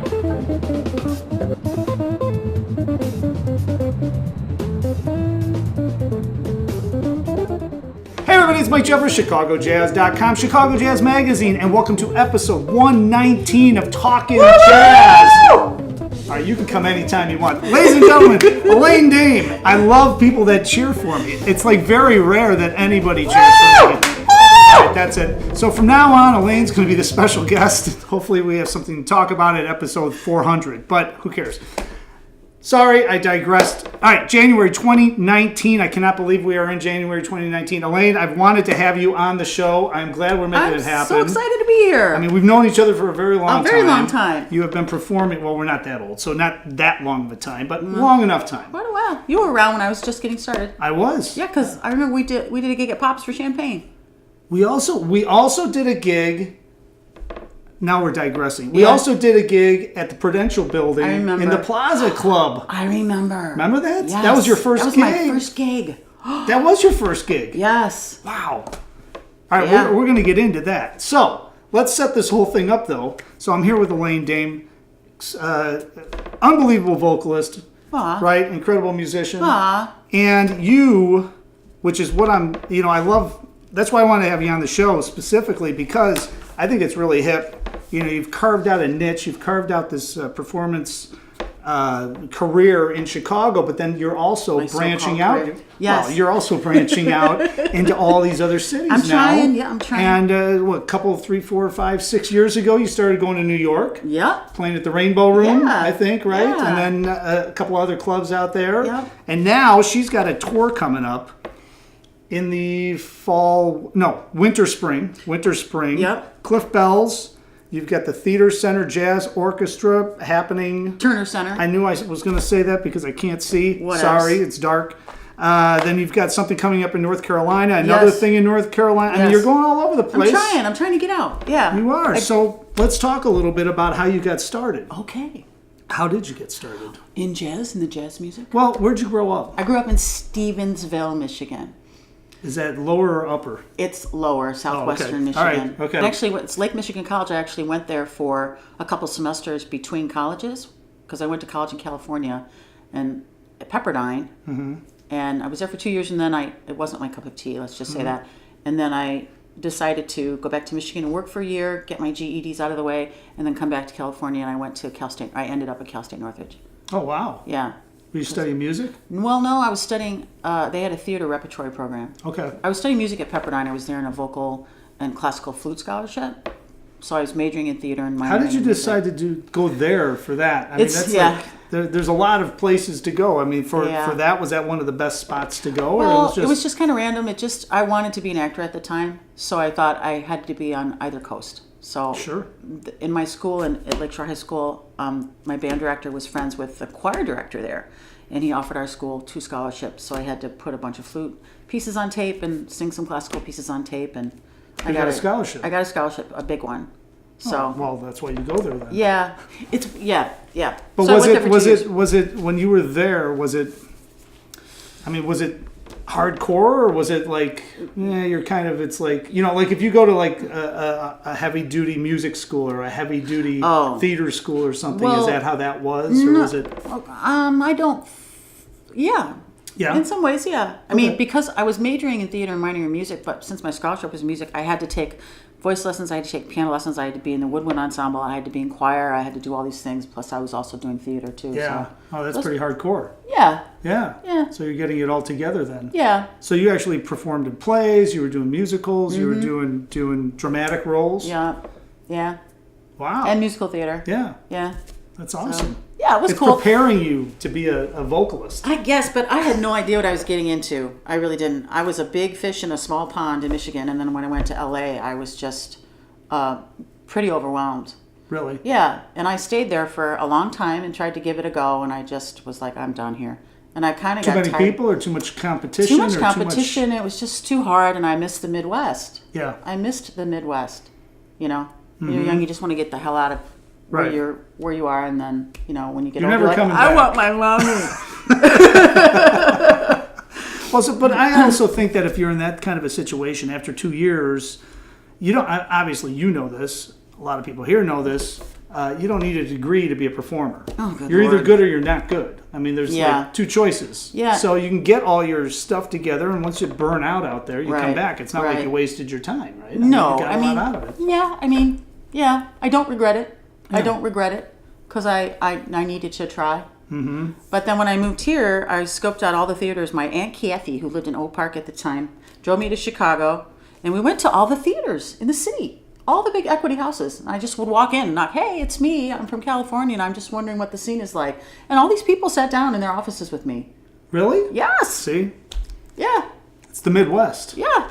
Hey everybody, it's Mike Jeffers, ChicagoJazz.com, Chicago Jazz Magazine, and welcome to episode 119 of Talkin' Jazz. All right, you can come anytime you want. Ladies and gentlemen, Elaine Dame. I love people that cheer for me. It's like very rare that anybody cheers for me. All right, that's it. So from now on, Elaine's going to be the special guest. Hopefully we have something to talk about at episode 400, but who cares? Sorry, I digressed. All right, January 2019. I cannot believe we are in January 2019. Elaine, I've wanted to have you on the show. I'm glad we're making it happen. I'm so excited to be here. I mean, we've known each other for a very long time. A very long time. You have been performing, well, we're not that old, so not that long of a time, but long enough time. Quite a while. You were around when I was just getting started. I was. Yeah, because I remember we did a gig at Pops for Champagne. We also did a gig. Now we're digressing. We also did a gig at the Prudential Building in the Plaza Club. I remember. Remember that? Yes. That was your first gig? That was my first gig. That was your first gig? Yes. Wow. All right, we're going to get into that. So let's set this whole thing up, though. So I'm here with Elaine Dame, unbelievable vocalist, right? Incredible musician. And you, which is what I love. That's why I want to have you on the show specifically, because I think it's really hip. You know, you've carved out a niche. You've carved out this performance career in Chicago, but then you're also branching out. Yes. Well, you're also branching out into all these other cities now. I'm trying. And a couple, 3, 4, 5, 6 years ago, you started going to New York. Yep. Playing at the Rainbow Room, Yeah. I think, right? Yeah. And then a couple other clubs out there. Yep. And now she's got a tour coming up in the winter, spring. Yep. Cliff Bells. You've got the Theater Center Jazz Orchestra happening. Turner Center. I knew I was going to say that because I can't see. What Sorry, else? It's dark. Then you've got something coming up in North Carolina. Another thing in North Carolina. I mean, you're going all over the place. I'm trying to get out. Yeah. You are. So let's talk a little bit about how you got started. Okay. How did you get started? In the jazz music? Well, where'd you grow up? I grew up in Stevensville, Michigan. Is that lower or upper? It's lower, southwestern Michigan. All right. Okay. And actually, it's Lake Michigan College. I actually went there for a couple semesters between colleges because I went to college in California and at Pepperdine. Mm-hmm. And I was there for 2 years, and then it wasn't my cup of tea, let's just say that. And then I decided to go back to Michigan and work for a year, get my GEDs out of the way, and then come back to California, and I went to Cal State. I ended up at Cal State Northridge. Oh, wow. Yeah. Were you studying music? Well, no, I was studying, they had a theater repertory program. Okay. I was studying music at Pepperdine. I was there in a vocal and classical flute scholarship. So I was majoring in theater and minoring How did you in music. decide to go there for that? I mean, that's there's a lot of places to go. I mean, for that, was that one of the best spots to go? Well, or it was just kind of random. I wanted to be an actor at the time, so I thought I had to be on either coast. So sure. In my school, at Lakeshore High School, my band director was friends with the choir director there, and he offered our school 2 scholarships. So I had to put a bunch of flute pieces on tape and sing some classical pieces on tape, and I got a scholarship. I got a scholarship, a big one. So well, that's why you go there then. Yeah, But so was it when you were there? Was it hardcore, or was it like you're kind of? It's like like if you go to like a heavy duty music school or a heavy duty theater school or something. Is that how that was, or was it? I don't. Yeah. Yeah. In some ways, yeah. I mean, because I was majoring in theater and minoring in music, but since my scholarship was music, I had to take voice lessons, I had to take piano lessons, I had to be in the woodwind ensemble, I had to be in choir, I had to do all these things, plus I was also doing theater too. Yeah. So. That's pretty hardcore. Yeah. Yeah. Yeah. So you're getting it all together then. Yeah. So you actually performed in plays, you were doing musicals, you were doing dramatic roles. Yeah. Yeah. Wow. And musical theater. Yeah. Yeah. That's awesome. So, yeah, it was it's cool. Preparing you to be a vocalist. I guess, but I had no idea what I was getting into. I really didn't. I was a big fish in a small pond in Michigan, and then when I went to LA, I was just pretty overwhelmed. Really? Yeah, and I stayed there for a long time and tried to give it a go, and I just was like, I'm done here. And I kind of got tired. Too many people or too much competition? Too much competition. It was just too hard, and I missed the Midwest. Yeah. I missed the Midwest. You're young, you just want to get the hell out of where you are, and then when you get older, never coming back. I want my mommy. Well, but I also think that if you're in that kind of a situation after 2 years, obviously you know this. A lot of people here know this. you don't need a degree to be a performer. Oh, good You're either Lord. good or you're not good. I mean, there's Yeah. like two choices. Yeah. So you can get all your stuff together, and once you burn out there, you come Right, back. It's not like right. you wasted your time, right? No, you got I a mean, lot out of it. yeah, I mean, yeah, I don't regret it. I Yeah. don't regret it because I needed to try. Mm-hmm. But then when I moved here, I scoped out all the theaters. My Aunt Kathy, who lived in Oak Park at the time, drove me to Chicago, and we went to all the theaters in the city, all the big equity houses. And I just would walk in and knock, hey, it's me. I'm from California, and I'm just wondering what the scene is like. And all these people sat down in their offices with me. Really? Yes. See? Yeah. It's the Midwest. Yeah.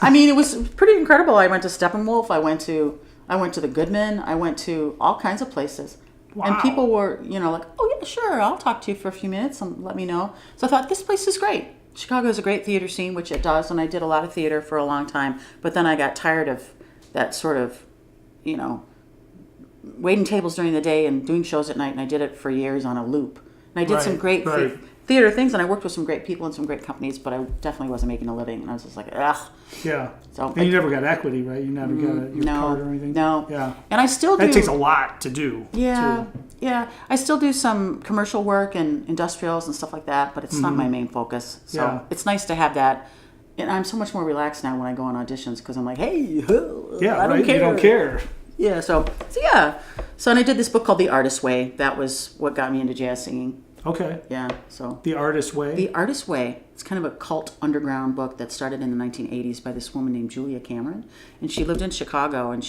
I mean, it was pretty incredible. I went to Steppenwolf. I went to the Goodman. I went to all kinds of places. Wow. And people were, like, oh, yeah, sure, I'll talk to you for a few minutes and let me know. So I thought, this place is great. Chicago is a great theater scene, which it does, and I did a lot of theater for a long time. But then I got tired of that sort of, waiting tables during the day and doing shows at night, and I did it for years on a loop. And I did some Right, great right. theater things, and I worked with some great people and some great companies, but I definitely wasn't making a living, and I was just like, ugh. Yeah. So And you never got equity, right? You never got your No, card or anything? no. Yeah. And I still do. That takes a lot to do. Yeah, too. yeah. I still do some commercial work and industrials and stuff like that, but it's not my main focus. So Yeah. it's nice to have that. And I'm so much more relaxed now when I go on auditions because I'm like, hey, Yeah, I don't right? care. You don't care. Yeah, so yeah. So, and I did this book called The Artist's Way. That was what got me into jazz singing. Okay. Yeah, so. The Artist's Way. The Artist's Way. It's kind of a cult underground book that started in the 1980s by this woman named Julia Cameron. And she lived in Chicago, and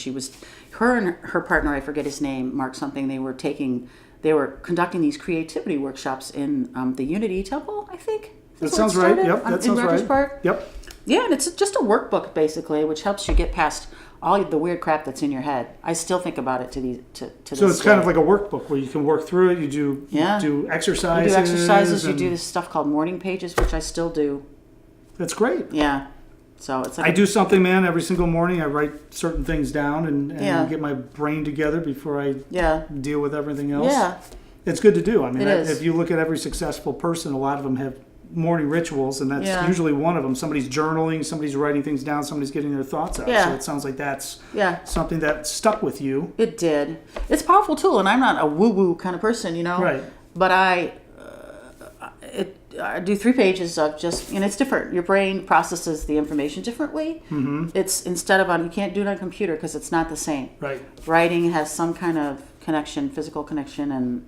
her and her partner, I forget his name, Mark something, they were conducting these creativity workshops in the Unity Temple, I think. That That's where it sounds right. started, Yep, that in sounds Rogers right. Park. Yep. Yeah, and it's just a workbook, basically, which helps you get past all the weird crap that's in your head. I still think about it to this So it's kind of like a workbook where you can work through it. You do Yeah. do exercises. You do exercises, you and- do this stuff called morning pages, which I still do. That's great. Yeah. So it's like I do something, man, every single morning. I write certain things down and Yeah. get my brain together before I Yeah. deal with everything else. Yeah. It's good to do. I mean, It is. if you look at every successful person, a lot of them have morning rituals, and that's Yeah. usually one of them. Somebody's journaling, somebody's writing things down, somebody's getting their thoughts out. Yeah. So it sounds like that's Yeah. something that stuck with you. It did. It's a powerful tool, and I'm not a woo-woo kind of person, Right. But I do 3 pages of just, and it's different. Your brain processes the information differently. Mm-hmm. It's instead of you can't do it on a computer because it's not the same. Right. Writing has some kind of connection, physical connection, and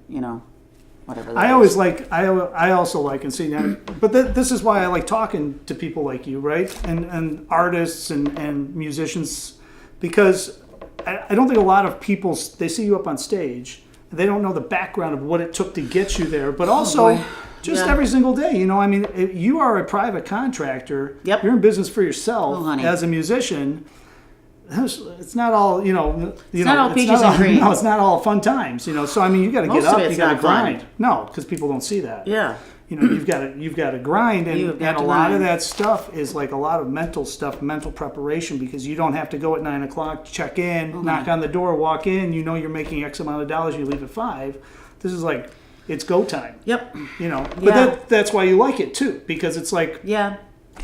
whatever. that I is. always like. I also like and see now, but this is why I like talking to people like you, right? And artists and musicians, because I don't think a lot of people, they see you up on stage, they don't know the background of what it took to get you there, but also boy. just Yeah. every single day. I mean, you are a private contractor. Yep. You're in business for yourself Oh, honey. as a musician. It's not all not all peaches and cream. No, it's not all fun times. So I mean, you got to get Most of up, it's you got to not fun. grind. No, because people don't see that. Yeah. You've got to grind, You and have got a to lot of grind. that stuff is like a lot of mental stuff, mental preparation, because you don't have to go at 9 o'clock, check in, Mm-hmm. knock on the door, walk in. You're making X amount of dollars, you leave at 5. This is like it's go time. Yep. But Yeah. that's why you like it too, because it's like Yeah.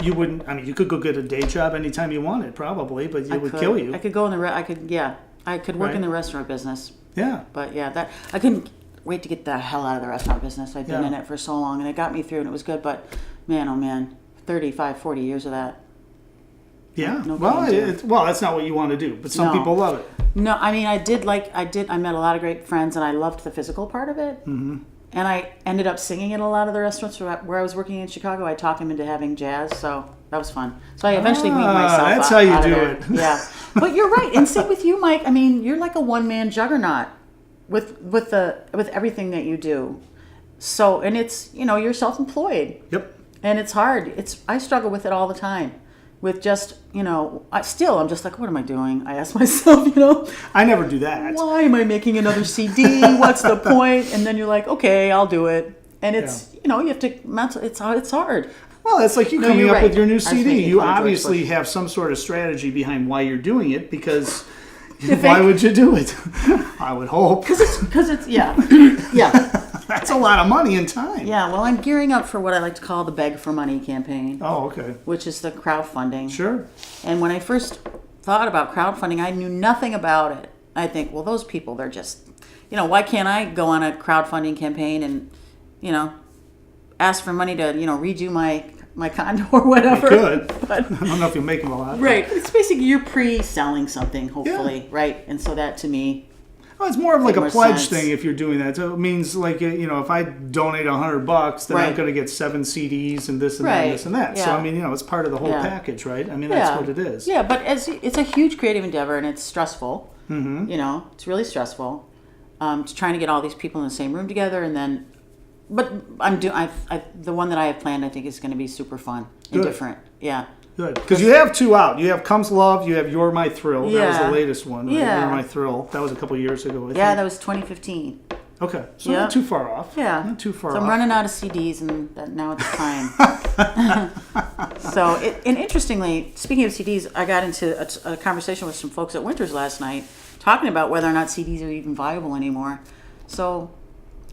you wouldn't. I mean, you could go get a day job anytime you wanted, probably, but it would could. kill you. I could go in the I could work Right. in the restaurant business. Yeah. But yeah, that I couldn't wait to get the hell out of the restaurant business. I'd been Yeah. in it for so long, and it got me through, and it was good. But man, oh man, 35, 40 years of that. Yeah. No well, kidding, too. that's not what you want to do, but some No. people love it. No, I mean, I met a lot of great friends, and I loved the physical part of it. Mm-hmm. And I ended up singing in a lot of the restaurants where I was working in Chicago. I talked them into having jazz, so that was fun. So I eventually weaned myself out. that's how you out of do there. it. Yeah. But you're right. And same with you, Mike. I mean, you're like a one-man juggernaut with everything that you do. So, and it's, you're self-employed. Yep. And it's hard. I struggle with it all the time. With just, I'm just like, what am I doing? I ask myself, I never do that. why am I making another CD? What's the point? And then you're like, okay, I'll do it. And it's, you have to, it's hard. Well, it's like you No, coming you're up right. with your new I was CD. making You fun of George obviously Bush. have some sort of strategy behind why you're doing it, because why would you do it? I would hope. Because it's, yeah. Yeah. That's a lot of money and time. Yeah, well, I'm gearing up for what I like to call the Beg for Money campaign, Oh, okay. which is the crowdfunding. Sure. And when I first thought about crowdfunding, I knew nothing about it. I think, well, those people, they're just why can't I go on a crowdfunding campaign and, ask for money to, redo my condo or whatever. Good. But, I don't know if you'll make them a lot. right. It's basically you're pre-selling something, hopefully, right? And so that to me, Well, it's more of like Make a more pledge sense. thing if you're doing that. So it means like, if I donate $100, then I'm Right. going to get 7 CDs and this and that Right. and this and that. So, Yeah. I mean, it's part of the whole Yeah. package, right? I mean, that's what it is. Yeah, but it's a huge creative endeavor and it's stressful. Mm-hmm. It's really stressful. Trying to get all these people in the same room together and then, but the one that I have planned I think is going to be super fun and Good. different. Yeah. Good. Because you have 2 out. You have Comes Love, you have You're My Thrill. That was Yeah. the latest one. Right? Yeah. You're My Thrill. That was a couple years ago, I think. Yeah, that was 2015. Okay. So Yeah. not too far off. Yeah. Not too far So off. I'm running out of CDs and now it's time. And interestingly, speaking of CDs, I got into a conversation with some folks at Winters last night talking about whether or not CDs are even viable anymore. So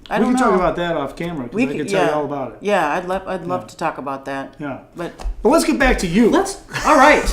I We don't can know. talk about that off camera because I can tell you all about it. Yeah, I'd love to talk about that. Yeah. But But let's get back to you. all right.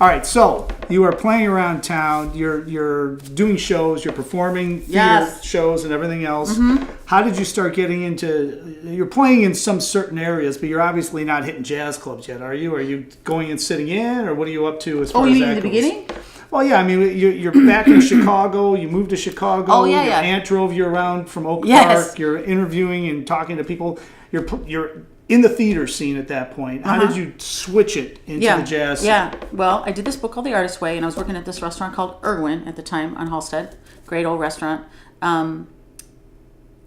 All right, so you are playing around town. You're doing shows. You're performing theater Yes. shows and everything else. How did you start getting into? You're playing in some certain areas, but you're obviously not hitting jazz clubs yet, are you? Are you going and sitting in, or what are you up to as far Oh, as you mean that in the goes? beginning? Well, yeah. I mean, you're back in Chicago. You moved to Chicago. Oh, yeah, Your yeah. aunt drove you around from Oak Yes. Park. You're interviewing and talking to people. You're in the theater scene at that point. How did you switch it into the jazz? Yeah. Well, I did this book called The Artist's Way, and I was working at this restaurant called Irwin at the time on Halstead. Great old restaurant.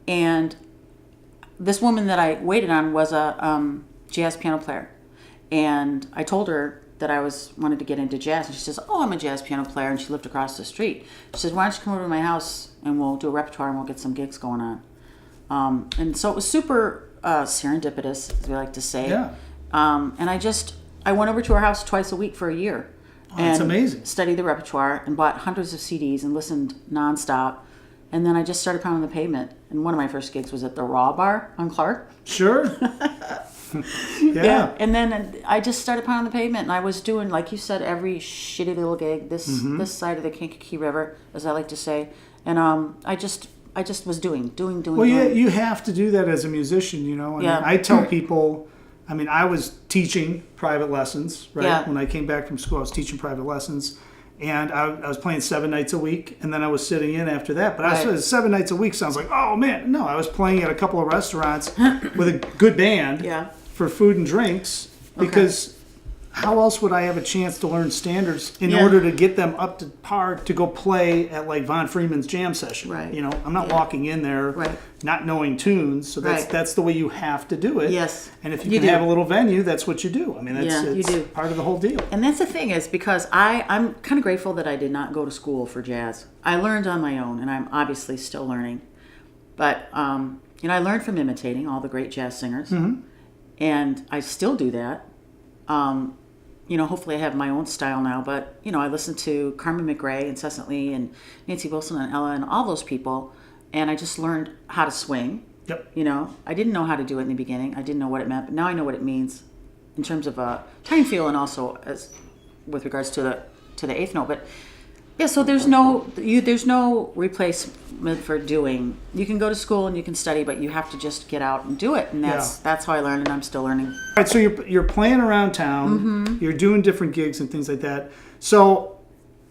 And this woman that I waited on was a jazz piano player. And I told her that I wanted to get into jazz. And she says, oh, I'm a jazz piano player. And she lived across the street. She says, why don't you come over to my house and we'll do a repertoire and we'll get some gigs going on. And so it was super serendipitous, as we like to say. Yeah. And I went over to her house twice a week for a year. that's and amazing. Studied the repertoire and bought hundreds of CDs and listened nonstop. And then I just started pounding the pavement. And one of my first gigs was at the Raw Bar on Clark. Sure. Yeah. And then I just started pounding the pavement. And I was doing, like you said, every shitty little gig, this side of the Kankakee River, as I like to say. And I just was doing. Well, you have to do that as a musician, I mean, Yeah. I tell people, I was teaching private lessons, right? Yeah. When I came back from school, I was teaching private lessons. And I was playing 7 nights a week, and then I was sitting in after that. But I Right. was 7 nights a week sounds like, oh man, no, I was playing at a couple of restaurants with a good band Yeah. for food and drinks because how else would I have a chance to learn standards in Yeah. order to get them up to par to go play at like Von Freeman's jam session? Right. I'm not Yeah. walking in there Right. not knowing tunes, so Right. that's the way you have to do it. Yes. And if you You can do. have a little venue, that's what you do. I mean, Yeah, you it's do. part of the whole deal. And that's the thing is because I'm kind of grateful that I did not go to school for jazz. I learned on my own, and I'm obviously still learning. But I learned from imitating all the great jazz singers, and I still do that. Hopefully I have my own style now. But I listen to Carmen McRae incessantly, and Nancy Wilson and Ella and all those people, and I just learned how to swing. Yep. I didn't know how to do it in the beginning. I didn't know what it meant, but now I know what it means in terms of time feel and also as with regards to the eighth note. But yeah, so there's no replacement for doing. You can go to school and you can study, but you have to just get out and do it, and that's how I learned, and I'm still learning. All right, so you're playing around town, you're doing different gigs and things like that. So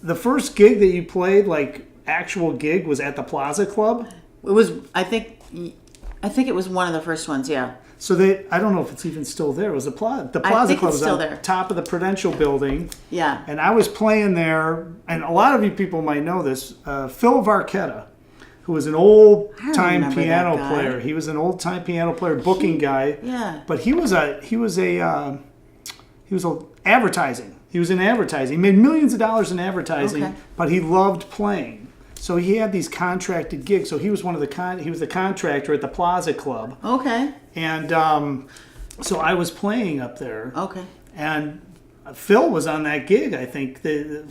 the first gig that you played, like actual gig, was at the Plaza Club. It was, I think it was one of the first ones. Yeah. So I don't know if it's even still there. It was the Plaza I Club think it's was still on there. top of the Prudential Building. Yeah. And I was playing there, and a lot of you people might know this. Phil Varketta, who was an old-time remember piano that guy. player. He was an old-time piano player, booking guy. Yeah. But he was advertising. He was in advertising. He made millions of dollars in advertising, Okay. but he loved playing. So he had these contracted gigs. So he was he was the contractor at the Plaza Club. Okay. And so I was playing up there. Okay. And Phil was on that gig, I think.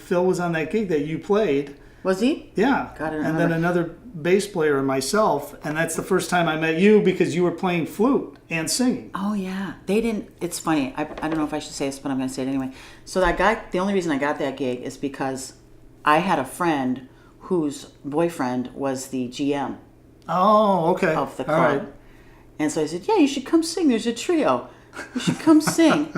Phil was on that gig that you played. Was he? Yeah. Got it, I And then remember. another bass player and myself. And that's the first time I met you because you were playing flute and singing. Oh yeah, they didn't. It's funny. I don't know if I should say this, but I'm going to say it anyway. So the only reason I got that gig is because I had a friend whose boyfriend was the GM Oh, okay. of the All club. right. And so I said, yeah, you should come sing. There's a trio. You should come sing.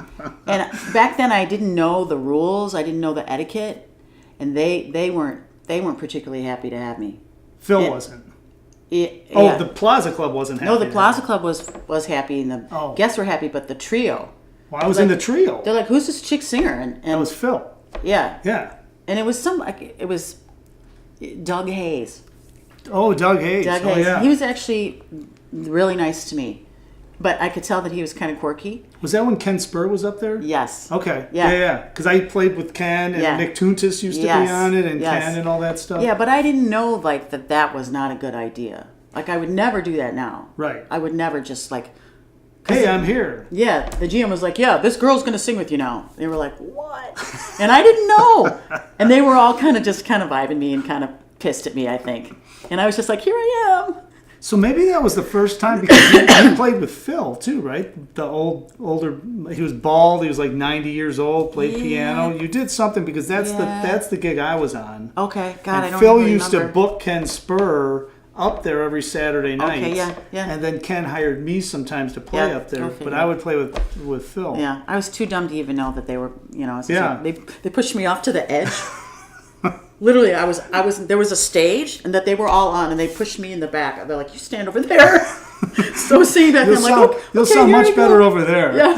And back then I didn't know the rules. I didn't know the etiquette. And they weren't particularly happy to have me. Phil Yeah. wasn't. Oh, Oh, the Plaza Club wasn't happy. no, the to Plaza have Club was happy and the Oh. guests were happy, but the trio. you. Well, I was in the trio. They're like, who's this chick singer? That And was Phil. yeah. Yeah. And it was it was Doug Hayes. Oh, Doug Hayes. Doug Oh, Hayes. yeah. He was actually really nice to me. But I could tell that he was kind of quirky. Was that when Ken Spur was up there? Yes. Okay. Yeah. Yeah. Because I played with Ken and Yeah. Nick Tuntis used to Yes. be on it and Yes. Ken and all that stuff. Yeah, but I didn't know like that was not a good idea. Like I would never do that now. Right. I would never just like Hey, I'm here. yeah, the GM was like, yeah, this girl's going to sing with you now. They were like, what? And I didn't know. And they were all kind of vibing me and kind of pissed at me, I think. And I was just like, here I am. So maybe that was the first time because you played with Phil too, right? The older, he was bald. He was like 90 years old. Played Yeah. piano. You did something because that's Yeah. the gig I was on. Okay, God, I And don't Phil really used to remember. book Ken Spur up there every Saturday night. Okay, yeah, yeah. And then Ken hired me sometimes to play Yeah, up there, okay, but yeah. I would play with Phil. Yeah, I was too dumb to even know that they were, it's Yeah. like they pushed me off to the edge. Literally, I was there was a stage and that they were all on and they pushed me in the back. They're like, you stand over there. So seeing that, You'll I'm like, sound, oh, you'll okay, sound here much we go. better over there. Yeah.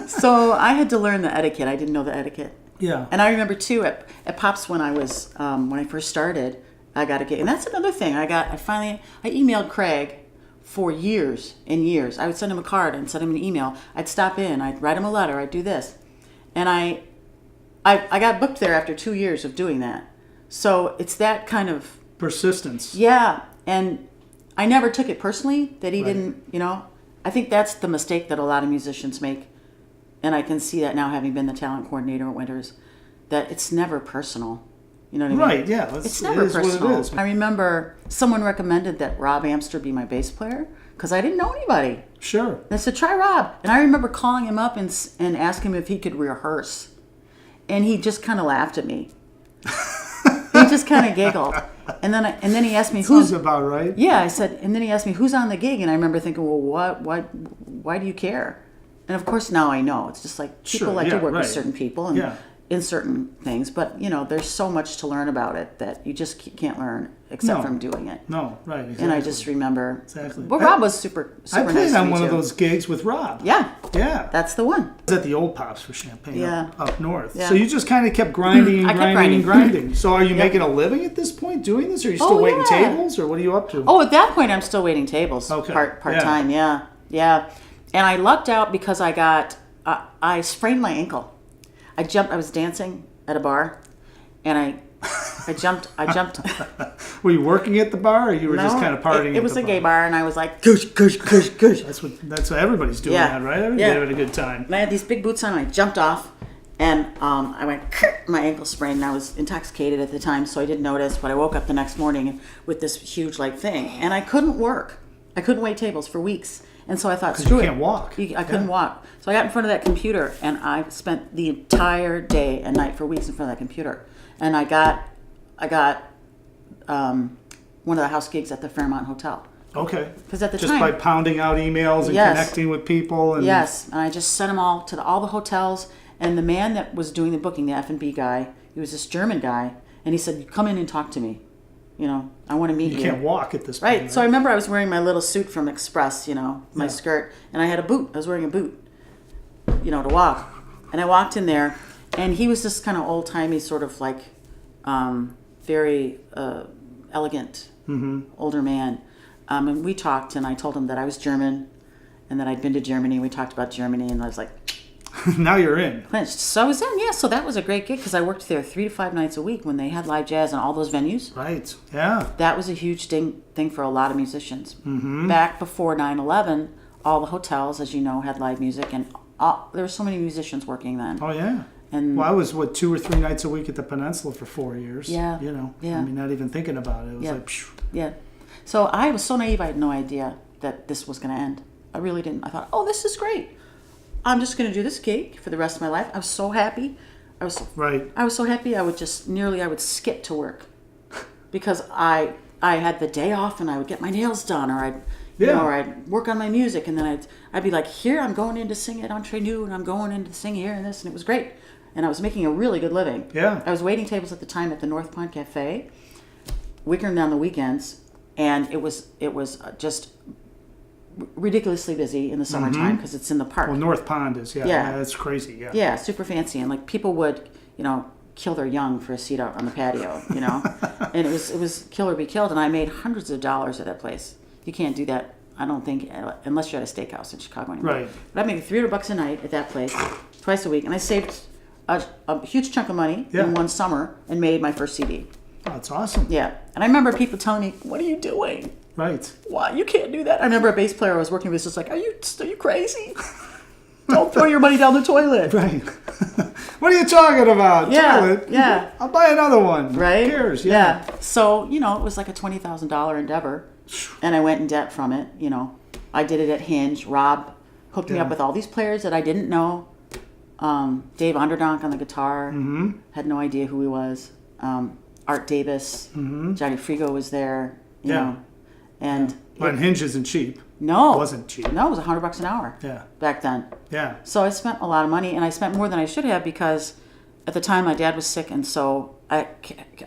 So I had to learn the etiquette. I didn't know the etiquette. Yeah. And I remember too at Pops when I first started, I got a gig, and that's another thing. I emailed Craig for years and years. I would send him a card and send him an email. I'd stop in, I'd write him a letter, I'd do this, and I got booked there after 2 years of doing that. So it's that kind of Persistence. yeah, and I never took it personally that he Right. didn't. I think that's the mistake that a lot of musicians make, and I can see that now having been the talent coordinator at Winters, that it's never personal. You know what I mean? Right, yeah. It's never it is personal. what it is. I remember someone recommended that Rob Amster be my bass player because I didn't know anybody. Sure. And I said, try Rob. And I remember calling him up and asking him if he could rehearse. And he just kind of laughed at me. He just kind of giggled. And then he asked me, Sounds about right. yeah, I said, and then he asked me, who's on the gig? And I remember thinking, well, why do you care? And of course now I know. It's just like people Sure, like yeah, to work right. with certain people and Yeah. in certain things. But, there's so much to learn about it that you just can't learn except No. from doing it. No, right. Exactly. And I just remember. Exactly. Well, Rob was super I nice played to on me one of too. those gigs with Rob. Yeah, Yeah. that's the one. I was at the old Pops for Champagne Yeah. up north. Yeah. So you just kind of kept grinding I and kept grinding and grinding. grinding. So are you Yep. making a living at this point doing this? Or are you still Oh, waiting yeah. tables? Or what are you up to? Oh, at that point, I'm still waiting tables. Okay. Part time. Yeah. And I lucked out because I sprained my ankle. I was dancing at a bar, and I jumped. Were you working at the bar or you were just kind of partying It at was the a gay bar? bar, and I was like, gush, gush, gush, gush. That's what everybody's doing Yeah. now, right? Everybody's Yeah. having a good time. And I had these big boots on, and I jumped off, and I went, my ankle sprained, and I was intoxicated at the time, so I didn't notice, but I woke up the next morning with this huge, thing, and I couldn't work. I couldn't wait tables for weeks. And so I thought, 'Cause screw you it. can't walk. I couldn't Yeah. walk. So I got in front of that computer, and I spent the entire day and night for weeks in front of that computer. And I got one of the house gigs at the Fairmont Hotel. Okay. Because at the Just time, by pounding out emails and Yes. connecting with people. And yes, and I just sent them all to all the hotels. And the man that was doing the booking, the F&B guy, he was this German guy, and he said, "Come in and talk to me. I want to meet you." You can't walk at this point. Right. So I remember I was wearing my little suit from Express, my Yeah. skirt, and I had a boot. I was wearing a boot, to walk. And I walked in there, and he was this kind of old timey, sort of very elegant older man. And we talked, and I told him that I was German, and that I'd been to Germany. We talked about Germany, and I was like, Now you're in. clinched. So I was in, yeah. So that was a great gig because I worked there 3 to 5 nights a week when they had live jazz in all those venues. Right. Yeah. That was a huge thing for a lot of musicians. Mm-hmm. Back before 9/11, all the hotels, as you know, had live music, and there were so many musicians working then. Oh, yeah. And Well, I was, 2 or 3 nights a week at the Peninsula for 4 years. Yeah. I Yeah. mean, not even thinking about it. It was Yeah. like, phew. yeah, so I was so naive. I had no idea that this was going to end. I really didn't. I thought, oh, this is great. I'm just going to do this gig for the rest of my life. I was so happy. Right. I was so happy. I would skip to work. because I had the day off and I would get my nails done, or I'd work on my music, and then I'd be like, here I'm going in to sing at Entre Nous, and I'm going in to sing here and this, and it was great, and I was making a really good living. Yeah. I was waiting tables at the time at the North Pond Cafe, working on the weekends, and it was just ridiculously busy in the summertime because it's in the park. Well, North Pond is, yeah, that's crazy, yeah. Yeah, super fancy, and like people would, kill their young for a seat out on the patio, and it was kill or be killed, and I made hundreds of dollars at that place. You can't do that, I don't think, unless you're at a steakhouse in Chicago anymore. Right. But I made $300 a night at that place, twice a week, and I saved a huge chunk of money in one summer and made my first CD. Oh, that's awesome. Yeah, and I remember people telling me, "What are you doing? Right. Why you can't do that?" I remember a bass player I was working with was just like, "Are you crazy? Don't throw your money down the toilet." Right. What are you talking about? Yeah, Toilet? yeah. I'll buy another one. Right? Who cares? Yeah. So, it was like a $20,000 endeavor, and I went in debt from it. I did it at Hinge. Rob hooked me up with all these players that I didn't know. Dave Onderdonk on the guitar. Had no idea who he was. Art Davis. Johnny Frigo was there. You know. And But Hinge isn't cheap. no, It wasn't cheap. No, it was $100 an hour. Yeah. Back then. Yeah. So I spent a lot of money, and I spent more than I should have because at the time my dad was sick, and so I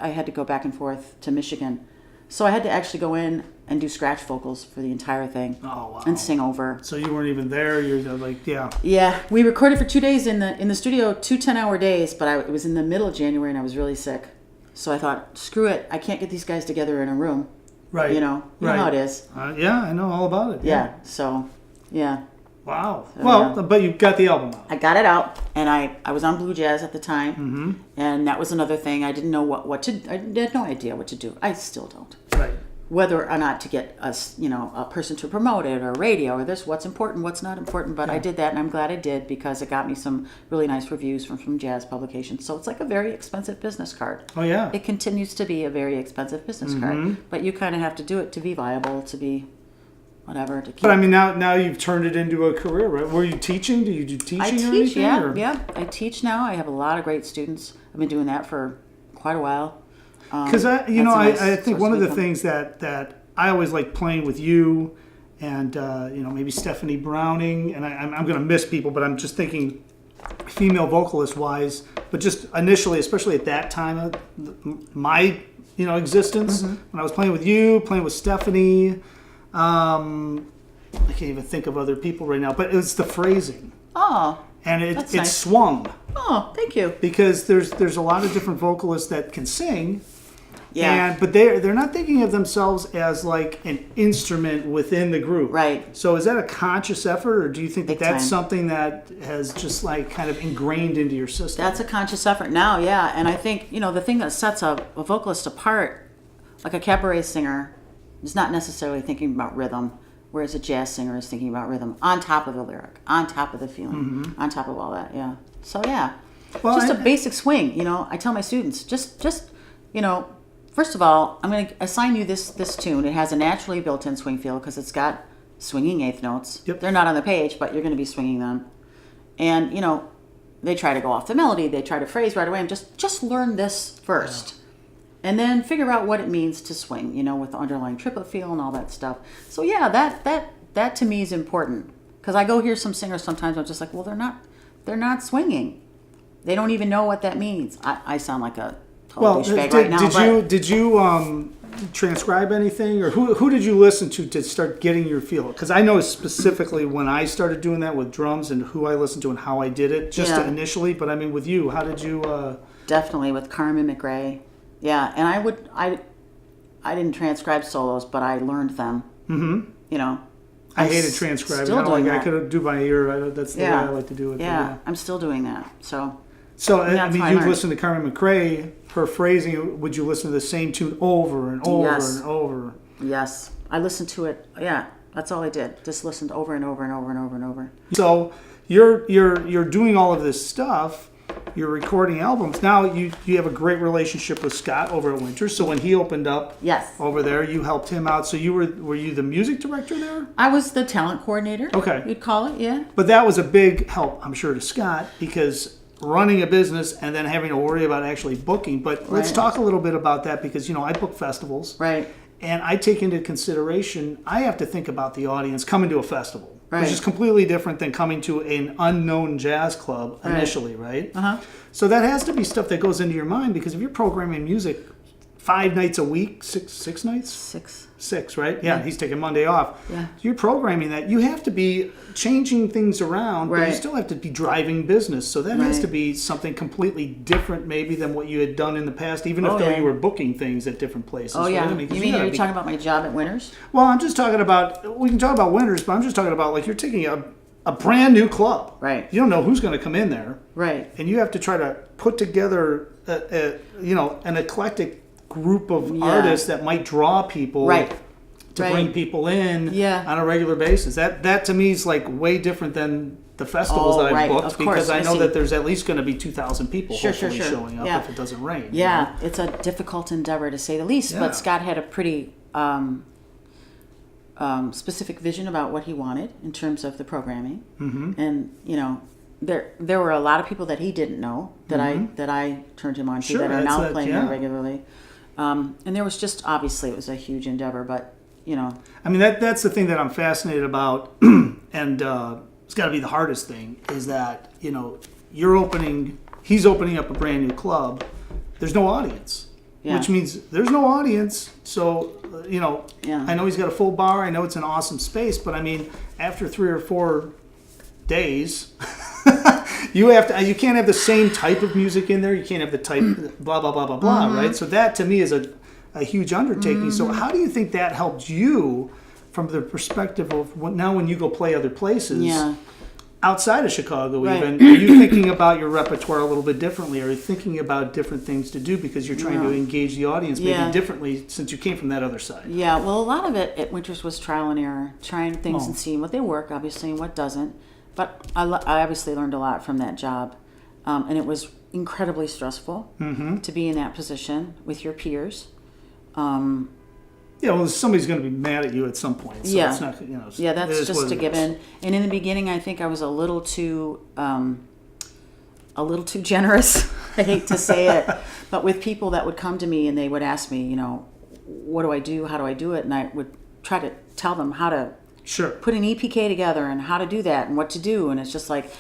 had to go back and forth to Michigan. So I had to actually go in and do scratch vocals for the entire thing. Oh, wow. And sing over. So you weren't even there. You're like, yeah. Yeah, we recorded for 2 days in the studio, 2 10-hour days, but it was in the middle of January, and I was really sick. So I thought, screw it, I can't get these guys together in a room. Right. You know how it is. Yeah, I know all about it. Yeah. So, yeah. Wow. Well, but you got the album out. I got it out, and I was on Blue Jazz at the time, and that was another thing. I didn't know what to. I had no idea what to do. I still don't. Right. Whether or not to get a person to promote it, or radio, or this, what's important, what's not important. But I did that, and I'm glad I did because it got me some really nice reviews from some jazz publications. So it's like a very expensive business card. Oh yeah. It continues to be a very expensive business card, but you kind of have to do it to be viable, to be whatever. To keep. But I mean, now you've turned it into a career, right? Were you teaching? Do you do teaching I or teach, anything? yeah, or? yeah. I teach now. I have a lot of great students. I've been doing that for quite a while. Because I think one of the things that I always like playing with you, and maybe Stephanie Browning, and I'm going to miss people, but I'm just thinking female vocalist wise. But just initially, especially at that time of my existence, when I was playing with you, playing with Stephanie, I can't even think of other people right now. But it's the phrasing. Oh. And it nice. swung. Oh, thank you. Because there's a lot of different vocalists that can sing. Yeah. But they're not thinking of themselves as like an instrument within the group. Right. So is that a conscious effort, or do you think Big that's time. something that has just like kind of ingrained into your system? That's a conscious effort now, yeah. And I think, the thing that sets a vocalist apart, like a cabaret singer, is not necessarily thinking about rhythm, whereas a jazz singer is thinking about rhythm on top of the lyric, on top of the feeling, on top of all that, yeah. So, yeah. Well, just a basic swing, I tell my students, just first of all, I'm going to assign you this tune. It has a naturally built-in swing feel because it's got swinging eighth notes. Yep. They're not on the page, but you're going to be swinging them. And, they try to go off the melody. They try to phrase right away. And just learn this first. Yeah. And then figure out what it means to swing, with the underlying triplet feel and all that stuff. So, yeah, that to me is important. Because I go hear some singers sometimes, I'm just like, well, they're not swinging. They don't even know what that means. I sound like a total douchebag right now. Did you transcribe anything, or who did you listen to start getting your feel? Because I know specifically when I started doing that with drums and who I listened to and how I did it, just initially. But I mean, with you, how did you? Definitely with Carmen McRae. Yeah, and I didn't transcribe solos, but I learned them. Mm-hmm. I hated transcribing. Still doing that. I could do by ear. That's the way I like to do it. Yeah, I'm still doing that. So I mean, you've listened to Carmen McRae, her phrasing. Would you listen to the same tune over and over and over? Yes, I listened to it. Yeah, that's all I did. Just listened over and over and over and over and over. So you're doing all of this stuff. You're recording albums. Now you have a great relationship with Scott over at Winter. So when he opened up over there, you helped him out. So were you the music director there? I was the talent coordinator. Okay. You'd call it, yeah. But that was a big help, I'm sure, to Scott, because running a business and then having to worry about actually booking. But let's Right. talk a little bit about that because, I book festivals. Right. And I take into consideration, I have to think about the audience coming to a festival, Right. which is completely different than coming to an unknown jazz club initially, right? Uh-huh. So that has to be stuff that goes into your mind because if you're programming music 5 nights a week, six nights? 6, right? Yeah, he's taking Monday off. Yeah. So you're programming that. You have to be changing things around, but you Right. still have to be driving business. So that has Right. to be something completely different maybe than what you had done in the past, even if Oh, though yeah. you were booking things at different places. Oh, right? yeah. I mean, 'cause You mean gotta you're be- talking about my job at Winters? Well, I'm just talking about, we can talk about Winters, but I'm just talking about like you're taking a brand new club. Right. You don't know who's going to come in there. Right. And you have to try to put together, an eclectic group of Yeah. artists that might draw people Right. to Right. bring people in Yeah. on a regular basis. That to me is like way different than the festivals Oh, that I've right. booked Of because course. I I know see. that there's at least going to be 2,000 people Sure, hopefully sure. showing up Yeah. if it doesn't rain. Yeah, it's a difficult endeavor to say the least. Yeah. But Scott had a pretty specific vision about what he wanted in terms of the programming, and there were a lot of people that he didn't know that I turned him on to Sure, that are that's now it, playing yeah. there regularly, and there was just obviously it was a huge endeavor, but I mean, that's the thing that I'm fascinated about, and it's got to be the hardest thing is that he's opening up a brand new club. There's no audience, Yeah. which means there's no audience. So Yeah. I know he's got a full bar. I know it's an awesome space, but I mean, after 3 or 4 days, you can't have the same type of music in there. You can't have the type blah blah blah blah blah, right? So that to me is a huge undertaking. So how do you think that helped you from the perspective of now when you go play other places Yeah. outside of Chicago Right. even? Are you thinking about your repertoire a little bit differently? Are you thinking about different things to do because you're trying to engage the audience maybe Yeah. differently since you came from that other side? Yeah, well, a lot of it at Winters was trial and error, trying things Oh. and seeing what they work, obviously, and what doesn't. But I obviously learned a lot from that job, and it was incredibly stressful to be in that position with your peers. Yeah, well, somebody's going to be mad at you at some point. So Yeah. it's not, Yeah, it that's is just what a it is. given. And in the beginning, I think I was a little too generous. I hate to say it, but with people that would come to me and they would ask me, what do I do? How do I do it? And I would try to tell them how to Sure. put an EPK together and how to do that and what to do. And it's just like,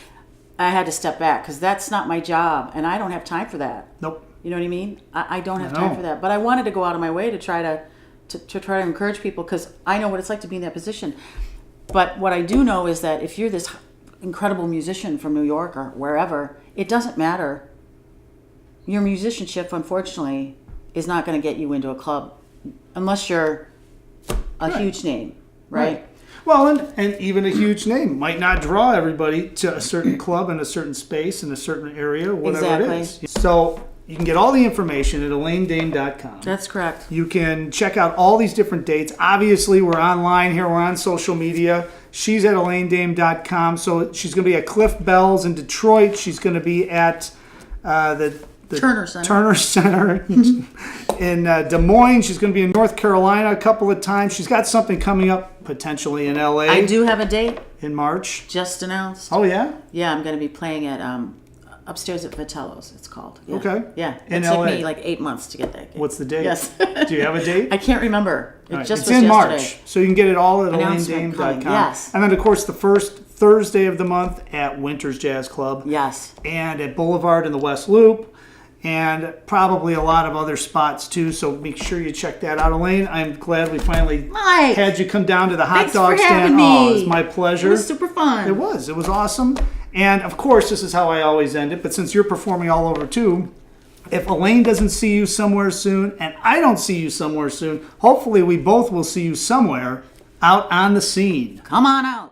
I had to step back because that's not my job and I don't have time for that. Nope. You know what I mean? I don't have I time know. for that. But I wanted to go out of my way to try to encourage people because I know what it's like to be in that position. But what I do know is that if you're this incredible musician from New York or wherever, it doesn't matter. Your musicianship, unfortunately, is not going to get you into a club unless you're a Right. huge name, right? Well, and even a huge name might not draw everybody to a certain club in a certain space in a certain area, whatever it is. Exactly. So you can get all the information at ElaineDame.com. That's correct. You can check out all these different dates. Obviously, we're online here. We're on social media. She's at ElaineDame.com. So she's going to be at Cliff Bell's in Detroit. She's going to be at the Turner Center. Turner Center in Des Moines. She's going to be in North Carolina a couple of times. She's got something coming up potentially in LA I do have a date in March. just announced. Oh, yeah? Yeah, I'm going to be playing at Upstairs at Vitello's, it's called. Yeah. Okay. Yeah. In It took LA. me like 8 months to get that gig. What's the date? Yes. Do you have a date? I can't remember. It All right. just It's was in yesterday. March, so you can get it all at Announcement ElaineDame.com. coming, yes. And then, of course, the first Thursday of the month at Winters Jazz Club. Yes. And at Boulevard in the West Loop. And probably a lot of other spots, too. So make sure you check that out. Elaine, I'm glad we finally Mike, had you come down to the hot thanks dog for stand. having me. Oh, it was my pleasure. It was super fun. It was. It was awesome. And, of course, this is how I always end it. But since you're performing all over, too, if Elaine doesn't see you somewhere soon and I don't see you somewhere soon, hopefully we both will see you somewhere out on the scene. Come on out.